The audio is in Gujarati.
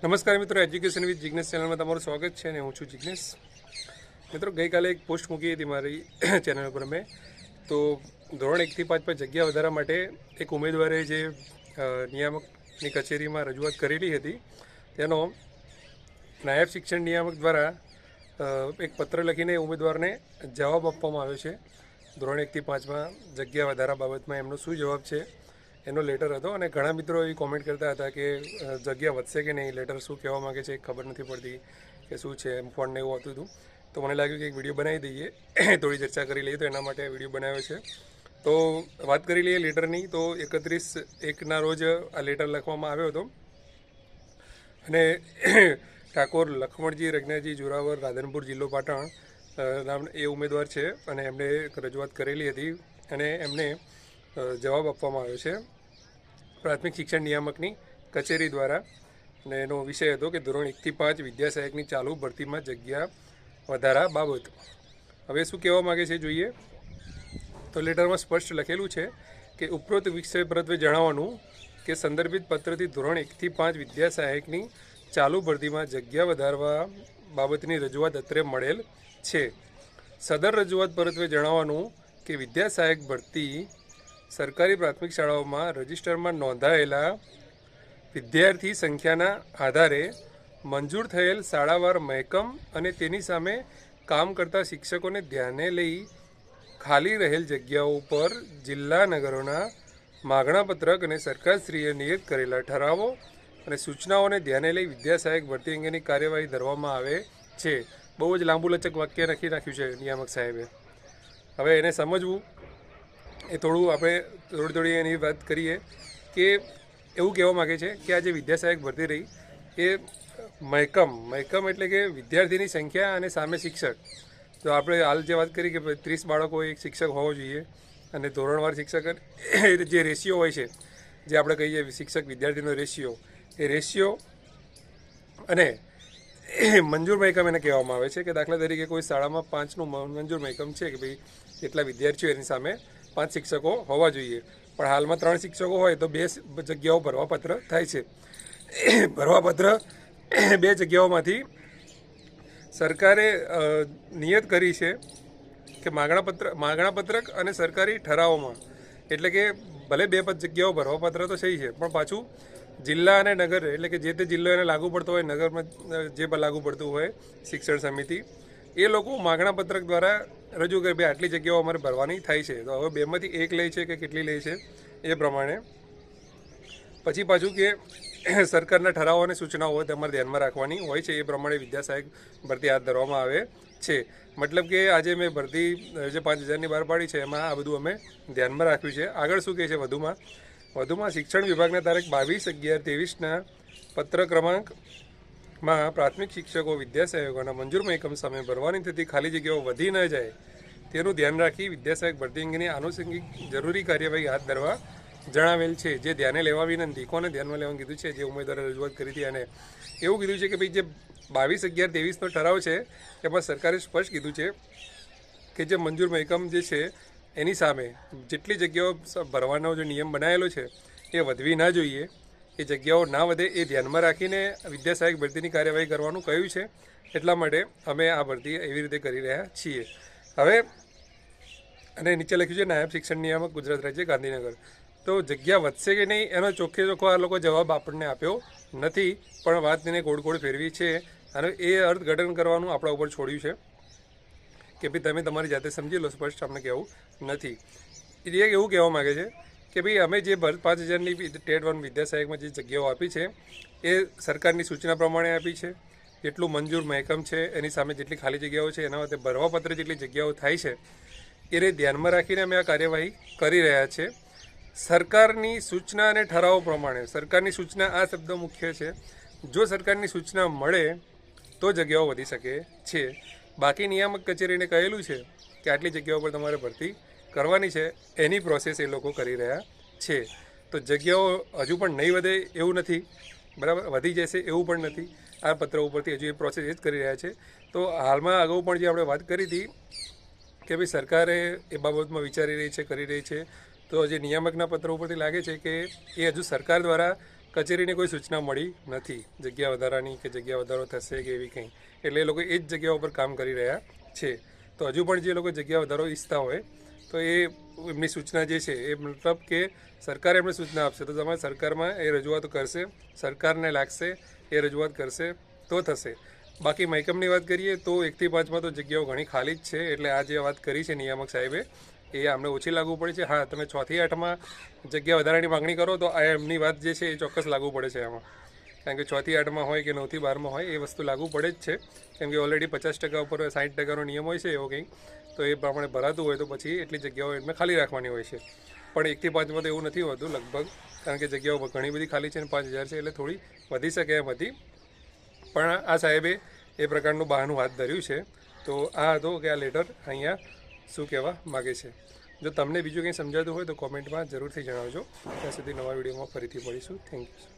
નમસ્કાર મિત્રો, એજ્યુકેશન વિથ જિગ્નેશ ચેનલમાં તમારું સ્વાગત છે અને હું છું જિગ્નેશ. મિત્રો, ગઈકાલે એક પોસ્ટ મૂકી હતી મારી ચેનલ પર મેં. તો ધોરણ 1 થી 5 પર જગ્યા વધારા માટે એક ઉમેદવારે જે નિયામકની કચેરીમાં રજૂઆત કરેલી હતી તેનો નાયબ શિક્ષણ નિયામક દ્વારા એક પત્ર લખીને ઉમેદવારને જવાબ આપવામાં આવ્યો છે. ધોરણ 1 થી 5માં જગ્યા વધારા બાબતમાં એમનો શું જવાબ છે એનો લેટર હતો. અને ઘણા મિત્રો એવી કોમેન્ટ કરતા હતા કે જગ્યા વધશે કે નહીં, લેટર શું કહેવા માગે છે ખબર નથી પડતી કે શું છે, એમ ફોનને એવું આવતું હતું. તો મને લાગ્યું કે એક વિડીયો બનાવી દઈએ, થોડી ચર્ચા કરી લઈએ, તો એના માટે વિડીયો બનાવ્યો છે. તો વાત કરી લઈએ લેટરની. તો 31/1ના રોજ આ લેટર લખવામાં આવ્યો હતો અને ઠાકોર લખમણજી રજનાજી જોરાવર, રાધનપુર, જિલ્લો પાટણ નામ એ ઉમેદવાર છે અને એમણે રજૂઆત કરેલી હતી અને એમને જવાબ આપવામાં આવ્યો છે પ્રાથમિક શિક્ષણ નિયામકની કચેરી દ્વારા. અને એનો વિષય હતો કે ધોરણ 1 થી 5 વિદ્યા સહાયકની ચાલુ ભરતીમાં જગ્યા વધારા બાબત. હવે શું કહેવા માગે છે જોઈએ. તો લેટરમાં સ્પષ્ટ લખેલું છે કે ઉપરોક્ત વિષય પરત્વે જણાવવાનું કે સંદર્ભિત પત્રથી ધોરણ 1 થી 5 વિદ્યા સહાયકની ચાલુ ભરતીમાં જગ્યા વધારવા બાબતની રજૂઆત અત્રે મળેલ છે. સદર રજૂઆત પરત્વે જણાવવાનું કે વિદ્યા સહાયક ભરતી સરકારી પ્રાથમિક શાળાઓમાં રજિસ્ટરમાં નોંધાયેલા વિદ્યાર્થી સંખ્યાના આધારે મંજૂર થયેલ શાળાવાર મહેકમ અને તેની સામે કામ કરતા શિક્ષકોને ધ્યાને લઈ ખાલી રહેલ જગ્યાઓ પર જિલ્લા નગરોના માગણાપત્રક અને સરકારશ્રીએ નિયત કરેલા ઠરાવો અને સૂચનાઓને ધ્યાને લઈ વિદ્યા સહાયક ભરતી અંગેની કાર્યવાહી ધરવામાં આવે છે. બહુ જ લાંબુ લચક વાક્ય લખી નાખ્યું છે નિયામક સાહેબે. હવે એને સમજવું એ થોડું આપણે થોડી એની વાત કરીએ કે એવું કહેવા માગે છે કે આ જે વિદ્યા સહાયક ભરતી રહી એ મહેકમ એટલે કે વિદ્યાર્થીની સંખ્યા અને સામે શિક્ષક. તો આપણે હાલ જે વાત કરી કે 30 બાળકો એક શિક્ષક હોવો જોઈએ અને ધોરણવાર શિક્ષક જે રેશિયો હોય છે, જે આપણે કહીએ શિક્ષક વિદ્યાર્થીનો રેશિયો, એ રેશિયો અને મંજૂર મહેકમ એને કહેવામાં આવે છે. કે દાખલા તરીકે કોઈ શાળામાં 5નું મંજૂર મહેકમ છે કે ભાઈ એટલા વિદ્યાર્થીઓ એની સામે 5 શિક્ષકો હોવા જોઈએ, પણ હાલમાં 3 શિક્ષકો હોય તો 2 જગ્યાઓ ભરવાપત્ર થાય છે. ભરવાપત્ર 2 જગ્યાઓમાંથી સરકારે નિયત કરી છે કે માગણાપત્રક અને સરકારી ઠરાવોમાં, એટલે કે ભલે 2 જગ્યાઓ ભરવાપત્ર તો સહી છે, પણ પાછું જિલ્લા અને નગર એટલે કે જે તે જિલ્લો એને લાગુ પડતો હોય, નગરમાં જે લાગુ પડતું હોય શિક્ષણ સમિતિ, એ લોકો માગણાપત્રક દ્વારા રજૂ કરે ભાઈ આટલી જગ્યાઓ અમારે ભરવાની થાય છે. તો હવે 2માંથી 1 લે છે કે કેટલી લે છે એ પ્રમાણે પછી પાછું કે સરકારના ઠરાવો અને સૂચનાઓ તમારે ધ્યાનમાં રાખવાની હોય છે, એ પ્રમાણે વિદ્યા સહાયક ભરતી હાથ ધરવામાં આવે છે. મતલબ કે આજે મેં ભરતી જે 5000ની બહાર પાડી છે એમાં આ બધું અમે ધ્યાનમાં રાખ્યું છે. આગળ શું કહે છે વધુમાં શિક્ષણ વિભાગના તારીખ 22/11/23ના પત્ર ક્રમાંકમાં પ્રાથમિક શિક્ષકો વિદ્યા સહાયકોના મંજૂર મહેકમ સામે ભરવાની થતી ખાલી જગ્યાઓ વધી ન જાય તેનું ધ્યાન રાખી વિદ્યા સહાયક ભરતી અંગેની આનુષંગિક જરૂરી કાર્યવાહી હાથ ધરવા જણાવેલ છે. જે ધ્યાને લેવા વિનંતી. કોને ધ્યાનમાં લેવાનું કીધું છે? જે ઉમેદવારે રજૂઆત કરી હતી અને એવું કીધું છે કે ભાઈ જે 22/11/23નો ઠરાવ છે એમાં સરકારે સ્પષ્ટ કીધું છે કે જે મંજૂર મહેકમ જે છે એની સામે જેટલી જગ્યાઓ ભરવાનો જે નિયમ બનાવેલો છે એ વધવી ના જોઈએ, એ જગ્યાઓ ના વધે એ ધ્યાનમાં રાખીને વિદ્યા સહાયક ભરતીની કાર્યવાહી કરવાનું કહ્યું છે. એટલા માટે અમે આ ભરતી એવી રીતે કરી રહ્યા છીએ. હવે અને નીચે લખ્યું છે નાયબ શિક્ષણ નિયામક ગુજરાત રાજ્ય ગાંધીનગર. તો જગ્યા વધશે કે નહીં એનો ચોખ્ખો આ લોકો જવાબ આપણને આપ્યો નથી, પણ વાત તેને ગોળ ફેરવી છે અને એ અર્થઘટન કરવાનું આપણા ઉપર છોડ્યું છે કે ભાઈ તમે તમારી જાતે સમજી લો. સ્પષ્ટ અમને કહેવું નથી. એ એવું કહેવા માગે છે કે ભાઈ અમે જે 5000ની ટેટ 1 વિદ્યા સહાયકમાં જે જગ્યાઓ આપી છે એ સરકારની સૂચના પ્રમાણે આપી છે. જેટલું મંજૂર મહેકમ છે એની સામે જેટલી ખાલી જગ્યાઓ છે એના માટે ભરવાપત્ર જેટલી જગ્યાઓ થાય છે એને ધ્યાનમાં રાખીને અમે આ કાર્યવાહી કરી રહ્યા છીએ. સરકારની સૂચના અને ઠરાવો પ્રમાણે. સરકારની સૂચના આ શબ્દ મુખ્ય છે. જો સરકારની સૂચના મળે તો જગ્યાઓ વધી શકે છે. બાકી નિયામક કચેરીને કહેલું છે કે આટલી જગ્યાઓ પર તમારે ભરતી કરવાની છે, એની પ્રોસેસ એ લોકો કરી રહ્યા છે. તો જગ્યાઓ હજુ પણ નહીં વધે એવું નથી, બરાબર, વધી જશે એવું પણ નથી. આ પત્ર ઉપરથી હજુ એ પ્રોસેસ એ જ કરી રહ્યા છે. તો હાલમાં અગાઉ પણ જે આપણે વાત કરી હતી કે ભાઈ સરકારે એ બાબતમાં વિચારી રહી છે, કરી રહી છે. તો જે નિયામકના પત્ર ઉપરથી લાગે છે કે એ હજુ સરકાર દ્વારા કચેરીને કોઈ સૂચના મળી નથી જગ્યા વધારાની કે જગ્યા વધારો થશે કે એવી કંઈ, એટલે એ લોકો એ જ જગ્યા ઉપર કામ કરી રહ્યા છે. તો હજુ પણ જે લોકો જગ્યા વધારો ઈચ્છતા હોય તો એ એમની સૂચના જે છે એ મતલબ કે સરકાર એમને સૂચના આપશે તો તમારે સરકારમાં એ રજૂઆતો કરશે, સરકારને લાગશે એ રજૂઆત કરશે તો થશે. બાકી મહેકમની વાત કરીએ તો 1 થી 5માં તો જગ્યાઓ ઘણી ખાલી જ છે, એટલે આ જે વાત કરી છે નિયામક સાહેબે એ અમને ઓછી લાગુ પડે છે. હા, તમે 6 થી 8માં જગ્યા વધારાની માગણી કરો તો આ એમની વાત જે છે એ ચોક્કસ લાગુ પડે છે આમાં, કારણ કે 6 થી 8માં હોય કે 9 થી 12માં હોય એ વસ્તુ લાગુ પડે જ છે, કેમ કે ઓલરેડી 50% ઉપર 60%નો નિયમ હોય છે એવો કંઈક, તો એ પ્રમાણે ભરાતું હોય તો પછી એટલી જગ્યાઓ એમને ખાલી રાખવાની હોય છે. પણ 1 થી 5માં તો એવું નથી હોતું લગભગ, કારણ કે જગ્યાઓ ઘણી બધી ખાલી છે અને 5000 છે એટલે થોડી વધી શકે એમ હતી, પણ આ સાહેબે એ પ્રકારનું બહાનું હાથ ધર્યું છે. તો આ હતો કે આ લેટર અહીંયા શું કહેવા માગે છે. જો તમને બીજું કંઈ સમજાતું હોય તો કોમેન્ટમાં જરૂરથી જણાવજો. ત્યાં સુધી નવા વિડીયોમાં ફરીથી મળીશું. Thank you.